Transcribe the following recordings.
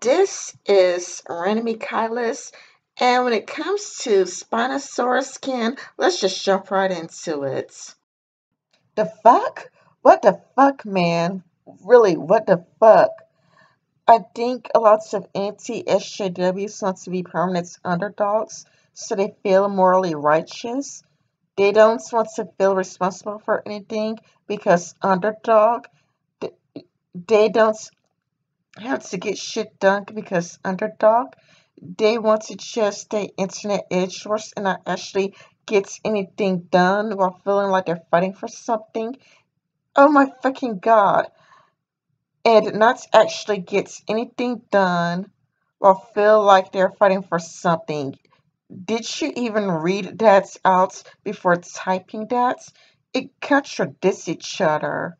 This is Randomly Kylis, and when it comes to Spinosaurus skin, let's just jump right into it. The fuck? What the fuck, man? Really, what the fuck? I think a lot of anti-SJWs want to be permanent underdogs, so they feel morally righteous. They don't want to feel responsible for anything because underdog. th- They don't have to get shit done because underdog. They want to just stay internet edge source and not actually get anything done while feeling like they're fighting for something. Oh my fucking god. And not actually get anything done while feel like they're fighting for something. Did you even read that out before typing that? It contradicts each other.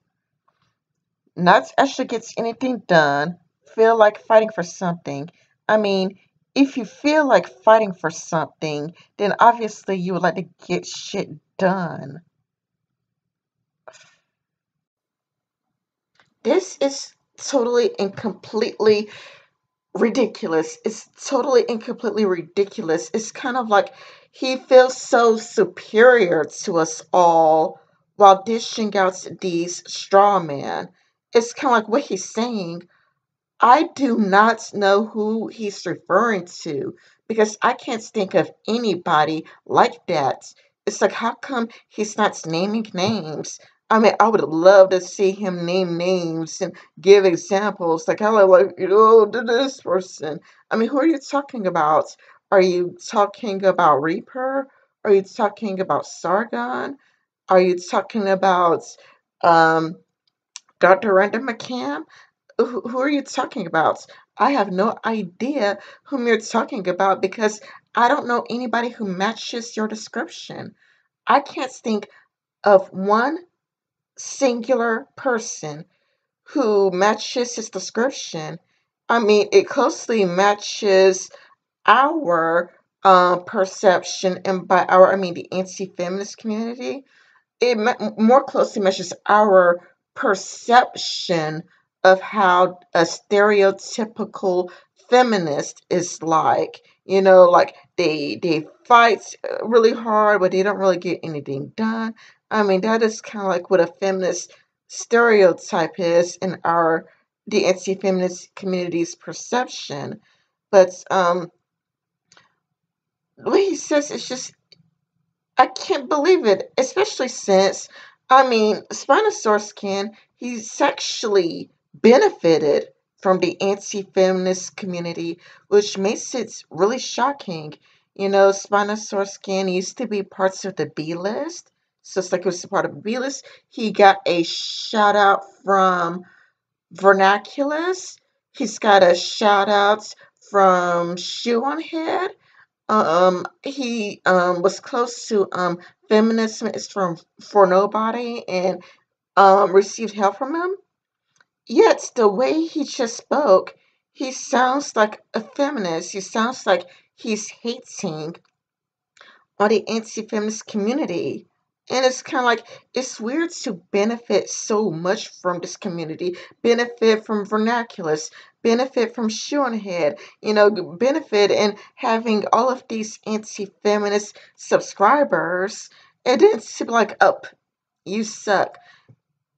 Not actually gets anything done, feel like fighting for something. I mean, if you feel like fighting for something, then obviously you would like to get shit done. This is totally and completely ridiculous. It's totally and completely ridiculous. It's kind of like he feels so superior to us all while dishing out these straw men. It's kind of like what he's saying. I do not know who he's referring to because I can't think of anybody like that. It's like, how come he's not naming names? I mean, I would love to see him name names and give examples. Like, how, like, this person. I mean, who are you talking about? Are you talking about Reaper? Are you talking about Sargon? Are you talking about um, Dr. Random McCam? Who are you talking about? I have no idea whom you're talking about because I don't know anybody who matches your description. I can't think of one singular person who matches his description. I mean, it closely matches our perception, and by our, I mean the anti feminist community. It more closely matches our perception of how a stereotypical feminist is like. You know, like they fight really hard, but they don't really get anything done. I mean, that is kind of like what a feminist stereotype is in our the anti-feminist community's perception. But what he says is just I can't believe it, especially since, I mean, Spinosaurus he's actually benefited from the anti feminist community, which makes it really shocking. You know, Spinosaurus used to be parts of the B list. So it's like it was a part of the B list. He got a shout out from Vernaculus. He's got a shout out from Shoe on Head. He was close to feminism is from for nobody and received help from him. Yet the way he just spoke, he sounds like a feminist. He sounds like he's hating on the anti-feminist community. And it's kind of like it's weird to benefit so much from this community, benefit from vernaculars, benefit from Shoehead, benefit in having all of these anti-feminist subscribers, and then to be like, up, you suck.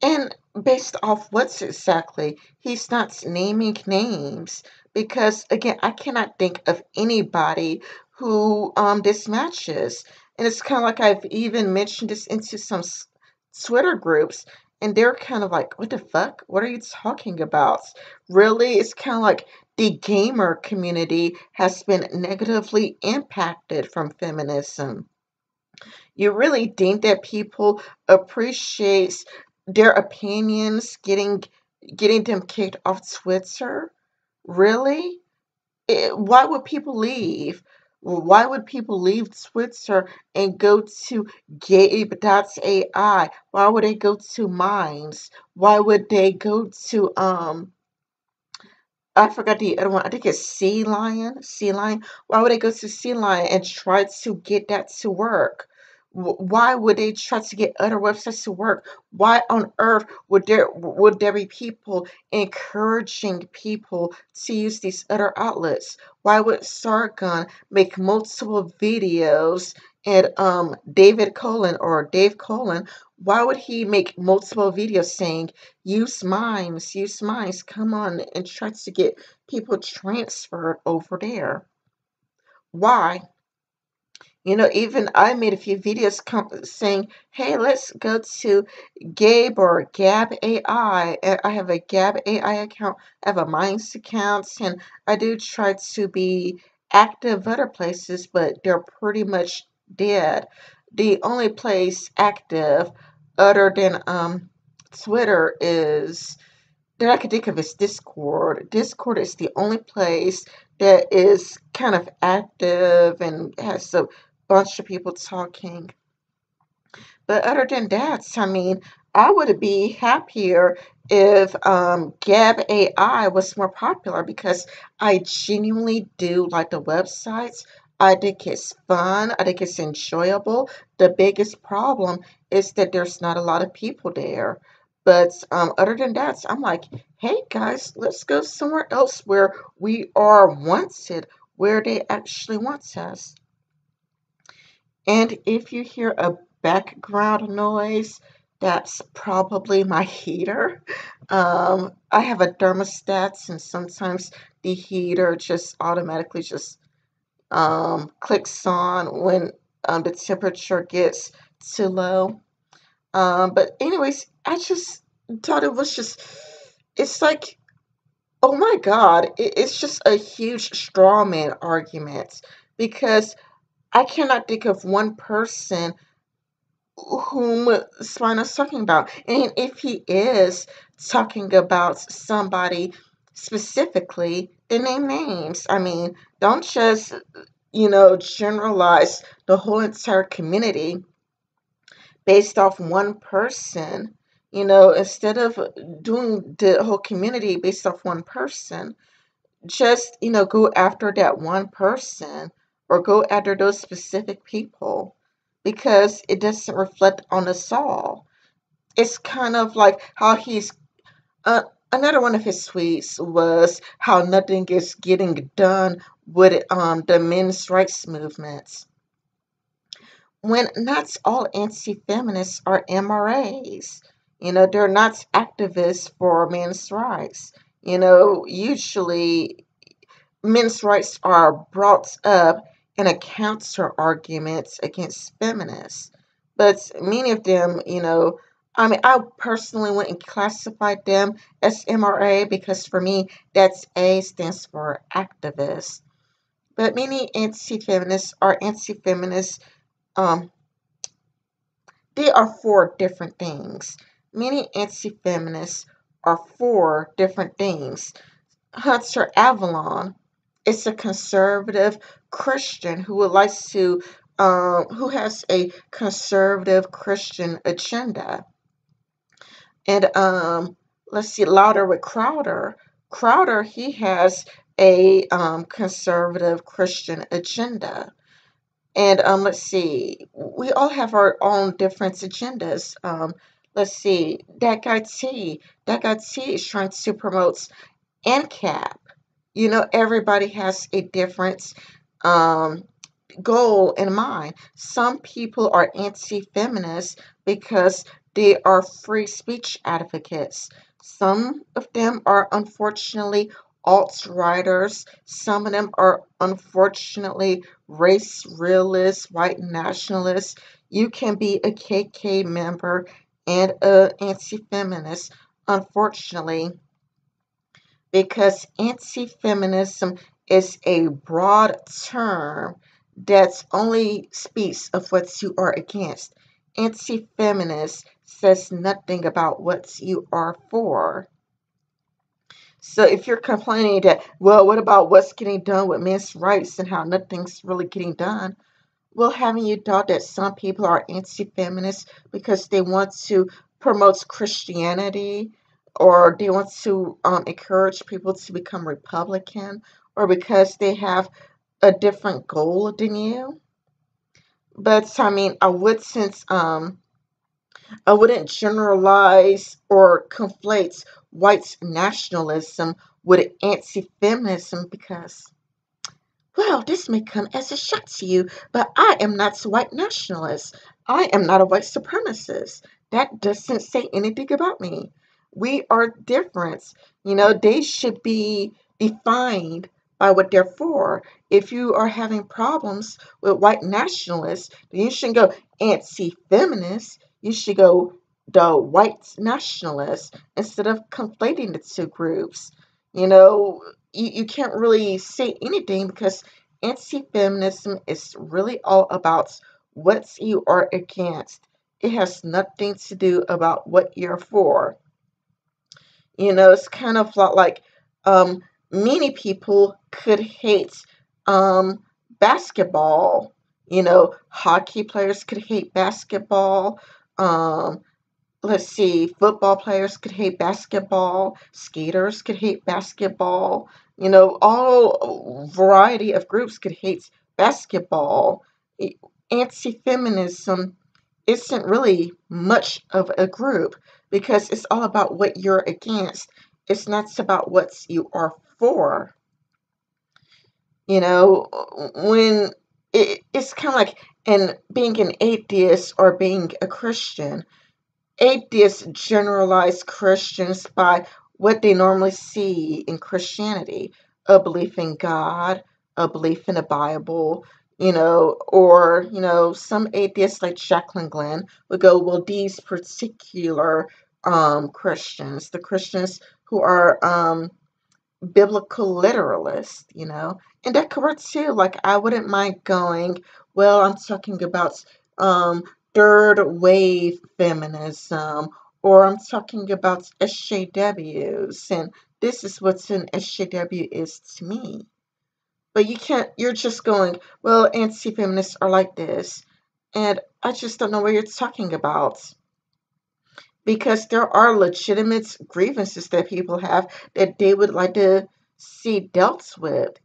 And based off what's exactly, he's not naming names because again, I cannot think of anybody who this matches. And it's kind of like I've even mentioned this into some Twitter groups, and they're kind of like, "What the fuck? What are you talking about?" Really, it's kind of like the gamer community has been negatively impacted from feminism. You really think that people appreciate their opinions getting them kicked off Twitter? Really? Why would people leave? Why would people leave Twitter and go to Gabe.ai? Why would they go to Minds? Why would they go to I forgot the other one. I think it's Sea Lion. Sea Lion. Why would they go to Sea Lion and try to get that to work? Why would they try to get other websites to work? Why on earth would there be people encouraging people to use these other outlets? Why would Sargon make multiple videos and Dave Colon, why would he make multiple videos saying use mines, come on, and try to get people transferred over there? Why? Even I made a few videos saying, hey, let's go to Gabe or Gab AI. I have a Gab AI account, I have a Minds account, and I do try to be active other places, but they're pretty much dead. The only place active other than Twitter is that I could think of is Discord. Discord is the only place that is kind of active and has a bunch of people talking. But other than that, I mean, I would be happier if Gab AI was more popular because I genuinely do like the websites. I think it's fun. I think it's enjoyable. The biggest problem is that there's not a lot of people there. But other than that, I'm like, hey guys, let's go somewhere else where we are wanted, where they actually want us. And if you hear a background noise, that's probably my heater. I have a thermostat, and sometimes the heater just automatically just clicks on when the temperature gets too low. But anyways, I just thought it was just, it's like, oh my God, it's just a huge straw man argument because I cannot think of one person whom Spino's talking about. And if he is talking about somebody specifically, then name names. I mean, don't just, generalize the whole entire community based off one person. Instead of doing the whole community based off one person, just, go after that one person or go after those specific people because it doesn't reflect on us all. It's kind of like how another one of his tweets was how nothing is getting done with the men's rights movements. When not all anti-feminists are MRAs. They're not activists for men's rights. Usually men's rights are brought up in a counter argument against feminists. But many of them, I mean, I personally wouldn't classify them as MRA because for me, that's A stands for activist. But many anti-feminists are anti-feminists. Um, they are for different things. Many anti-feminists are for different things. Hunter Avalon is a conservative Christian who would like to, who has a conservative Christian agenda. And let's see, Louder with Crowder. Crowder, he has a conservative Christian agenda. And let's see, we all have our own different agendas. Let's see, that guy T is trying to promote NCAP. Everybody has a different um, goal in mind. Some people are anti feminist because they are free speech advocates. Some of them are unfortunately alt writers. Some of them are unfortunately race realists, white nationalists. You can be a KK member and an anti feminist, unfortunately, because anti-feminism is a broad term that only speaks of what you are against. Anti-feminist says nothing about what you are for. So if you're complaining that, well, what about what's getting done with men's rights and how nothing's really getting done? Well, haven't you thought that some people are anti-feminist because they want to promote Christianity or they want to encourage people to become Republican or because they have a different goal than you? But I mean, I wouldn't generalize or conflate white nationalism with anti-feminism because, well, this may come as a shock to you, but I am not a white nationalist. I am not a white supremacist. That doesn't say anything about me. We are different. They should be defined by what they're for. If you are having problems with white nationalists, then you shouldn't go anti-feminist. You should go the white nationalist instead of conflating the two groups. You know, you can't really say anything because anti-feminism is really all about what you are against. It has nothing to do about what you're for. It's kind of like um, many people could hate um, basketball. Hockey players could hate basketball. Um, let's see, football players could hate basketball, skaters could hate basketball, all variety of groups could hate basketball. Anti-feminism isn't really much of a group because it's all about what you're against. It's not about what you are for. When it's kind of like being an atheist or being a Christian. Atheists generalize Christians by what they normally see in Christianity: a belief in God, a belief in the Bible, or, some atheists like Jacqueline Glenn would go, well, these particular Christians, the Christians who are biblical literalist, and that could work too. Like, I wouldn't mind going, well, I'm talking about um, third wave feminism, or I'm talking about SJWs, and this is what an SJW is to me. But you're just going, well, anti feminists are like this, and I just don't know what you're talking about because there are legitimate grievances that people have that they would like to see dealt with.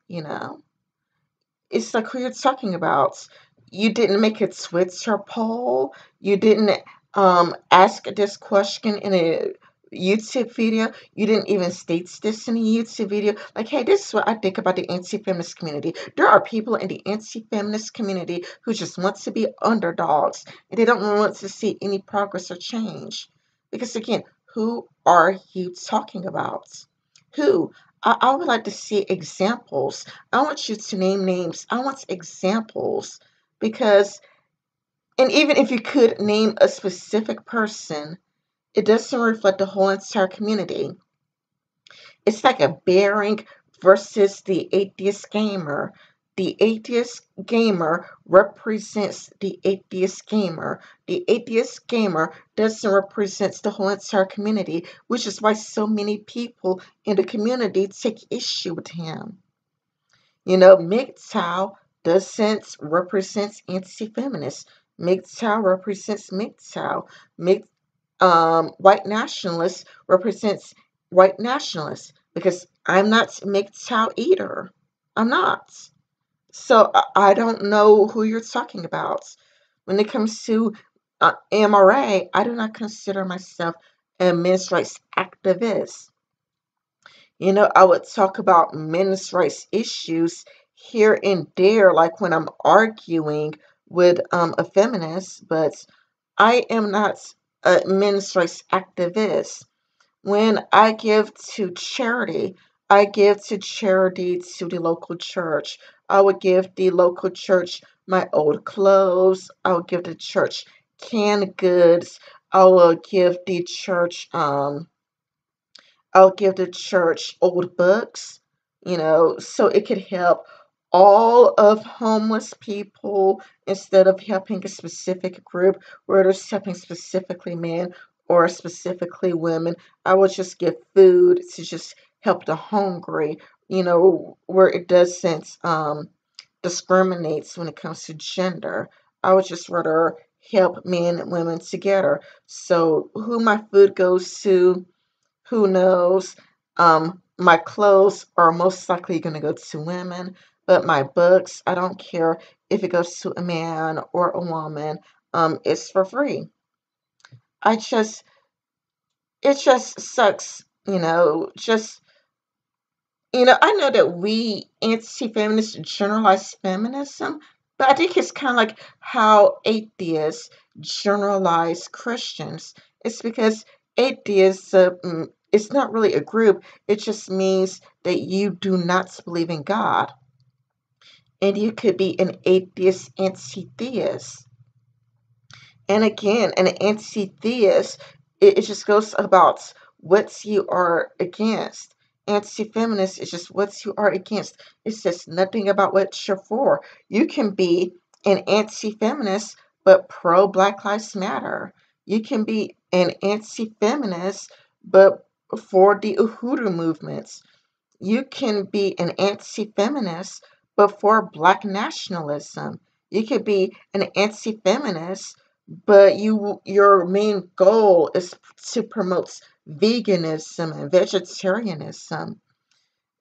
It's like who you're talking about. You didn't make a Twitter poll. You didn't ask this question in a YouTube video. You didn't even state this in a YouTube video. Like, hey, this is what I think about the anti-feminist community. There are people in the anti-feminist community who just want to be underdogs and they don't want to see any progress or change. Because again, who are you talking about? Who? I would like to see examples. I want you to name names. I want examples because, and even if you could name a specific person, it doesn't reflect the whole entire community. It's like a bearing versus the atheist gamer. The atheist gamer represents the atheist gamer. The atheist gamer doesn't represent the whole entire community, which is why so many people in the community take issue with him. MGTOW doesn't represent anti-feminist. MGTOW represents MGTOW. White nationalist represents white nationalists because I'm not MGTOW either. I'm not. So I don't know who you're talking about. When it comes to MRA, I do not consider myself a men's rights activist. I would talk about men's rights issues here and there, like when I'm arguing with a feminist, but I am not a men's rights activist. When I give to charity, I give to charity to the local church. I would give the local church my old clothes. I would give the church canned goods. I will give the church I'll give the church old books, so it could help all of homeless people instead of helping a specific group where it is helping specifically men or specifically women. I would just give food to just help the hungry, where it doesn't discriminates when it comes to gender. I would just rather help men and women together. So who my food goes to, who knows? My clothes are most likely going to go to women. but my books, I don't care if it goes to a man or a woman, it's for free. I just, it just sucks, I know that we anti-feminists generalize feminism, but I think it's kind of like how atheists generalize Christians. It's because atheism is not really a group. It just means that you do not believe in God. And you could be an atheist anti-theist. And again, an anti-theist, it just goes about what you are against. Anti-feminist is just what you are against. It says nothing about what you're for. You can be an anti-feminist, but pro Black Lives Matter. You can be an anti-feminist, but for the Uhuru movements. You can be an anti-feminist, but for Black nationalism. You could be an anti-feminist, but your main goal is to promote veganism and vegetarianism.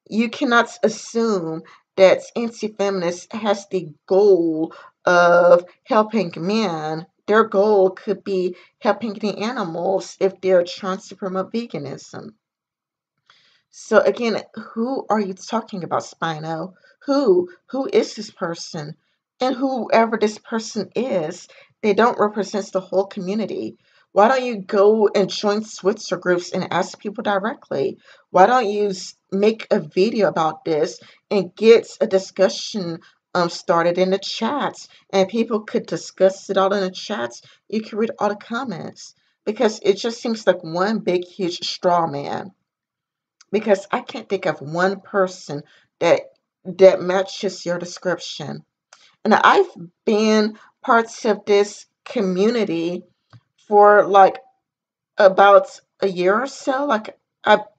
You cannot assume that anti-feminist has the goal of helping men. Their goal could be helping the animals if they're trying to promote veganism. So again, who are you talking about, Spino? Who is this person? And whoever this person is, they don't represent the whole community. Why don't you go and join Switzer groups and ask people directly? Why don't you make a video about this and get a discussion started in the chats, and people could discuss it all in the chats. You can read all the comments because it just seems like one big huge straw man, because I can't think of one person that matches your description. And I've been parts of this community for like about a year or so.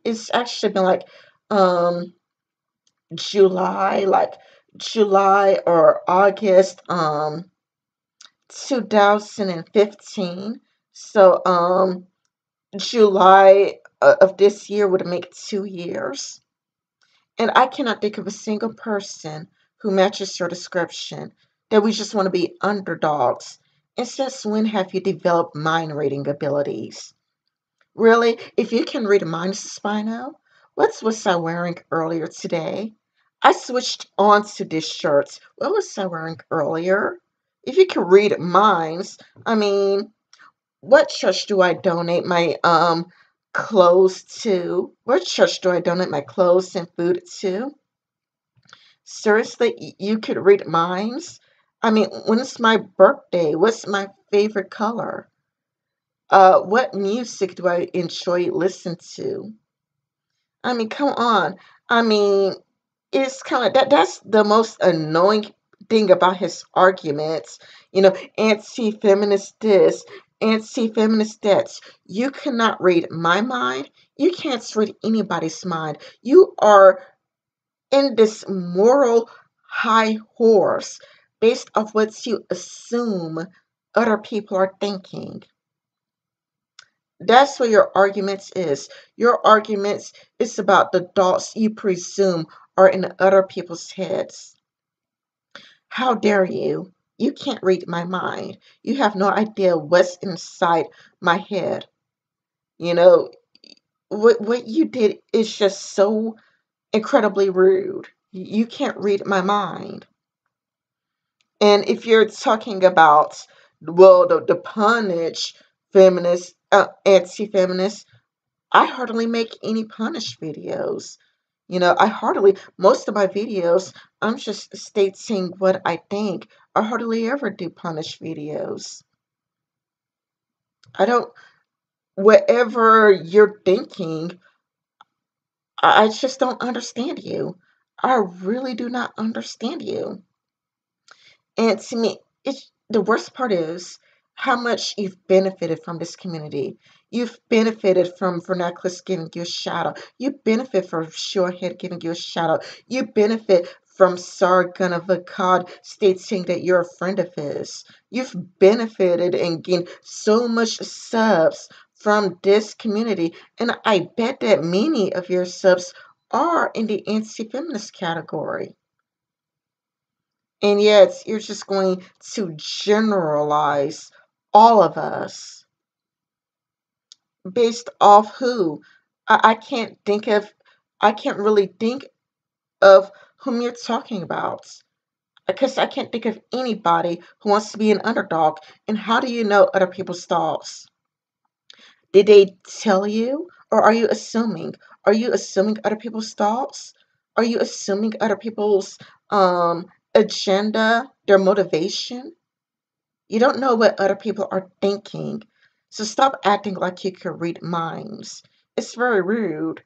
It's actually been um July, July or August 2015. So July of this year would make 2 years. And I cannot think of a single person who matches your description, that we just want to be underdogs. And since when have you developed mind reading abilities? Really? If you can read minds, Spino, what was I wearing earlier today? I switched on to this shirt. What was I wearing earlier? If you can read minds, I mean, what church do I donate my clothes to? What church do I donate my clothes and food to? Seriously, you could read minds? I mean, when it's my birthday, what's my favorite color? What music do I enjoy listening to? I mean, come on. I mean, it's kind of that's the most annoying thing about his arguments. Anti-feminist this, anti-feminist that. You cannot read my mind. You can't read anybody's mind. You are in this moral high horse based off what you assume other people are thinking. That's what your arguments is. Your arguments is about the thoughts you presume are in other people's heads. How dare you? You can't read my mind. You have no idea what's inside my head. You know, what you did is just so incredibly rude. You can't read my mind. And if you're talking about, well, the punish feminist, anti-feminist, I hardly make any punish videos. Most of my videos, I'm just stating what I think. I hardly ever do punish videos. I don't, whatever you're thinking, I just don't understand you. I really do not understand you. And to me, it's the worst part is how much you've benefited from this community. You've benefited from Vernaculus giving you a shout out. You benefit from Shorehead giving you a shout out. You benefit from Sargunavakad stating that you're a friend of his. You've benefited and gained so much subs from this community. And I bet that many of your subs are in the anti-feminist category. And yet you're just going to generalize all of us based off who? I can't think of, I can't really think of whom you're talking about. Because I can't think of anybody who wants to be an underdog. And how do you know other people's thoughts? Did they tell you? Or are you assuming? Are you assuming other people's thoughts? Are you assuming other people's agenda, their motivation? You don't know what other people are thinking. So stop acting like you can read minds. It's very rude.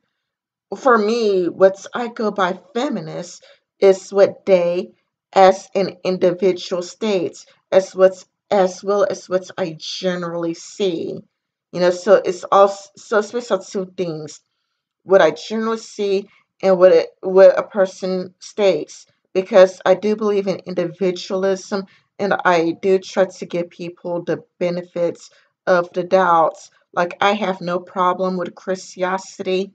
For me, what I go by feminist is what they as an individual states, as well as what I generally see. So it's based on two things: what I generally see and what a person states. Because I do believe in individualism, and I do try to give people the benefits of the doubts. Like, I have no problem with Christianity.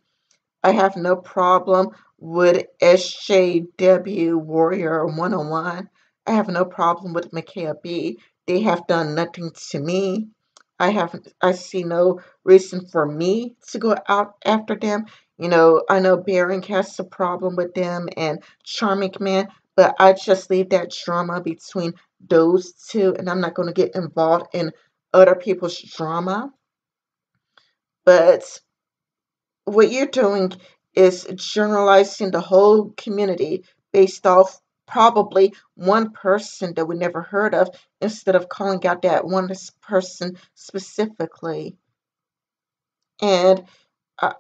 I have no problem with SJW Warrior 101. I have no problem with Micaiah B. They have done nothing to me. I see no reason for me to go out after them. I know Baron has a problem with them and Charming Man, but I just leave that drama between those two, and I'm not going to get involved in other people's drama. But what you're doing is generalizing the whole community based off probably one person that we never heard of, instead of calling out that one person specifically. And I,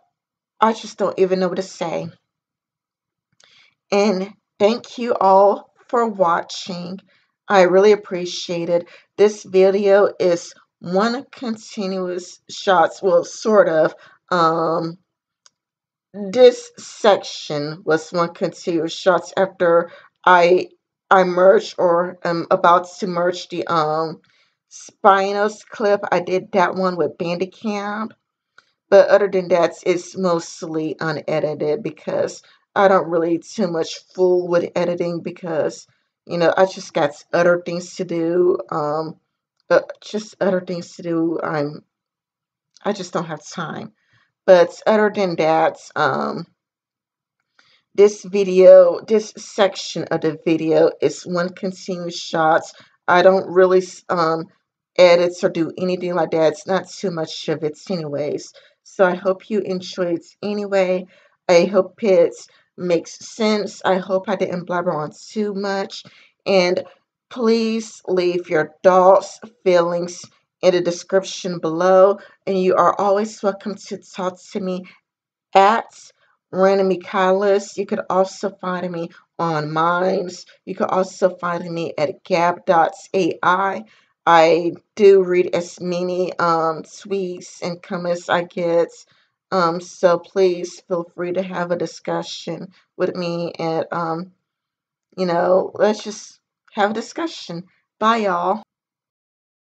I just don't even know what to say. And thank you all for watching. I really appreciate it. This video is one continuous shots, well, sort of. This section was one continuous shots after I merged, or am about to merge, the Spino's clip. I did that one with Bandicam. But other than that, it's mostly unedited, because I don't really too much fool with editing, because I just got other things to do. Just other things to do. I just don't have time. But other than that, this section of the video is one continuous shot. I don't really edit or do anything like that. It's not too much of it anyways. So I hope you enjoyed it anyway. I hope it makes sense. I hope I didn't blabber on too much. And please leave your thoughts, feelings in the description below. And you are always welcome to talk to me at Random Michaelis. You could also find me on Minds. You could also find me at gab.ai. I do read as many tweets and comments I get. So please feel free to have a discussion with me, and let's just have a discussion. Bye, y'all.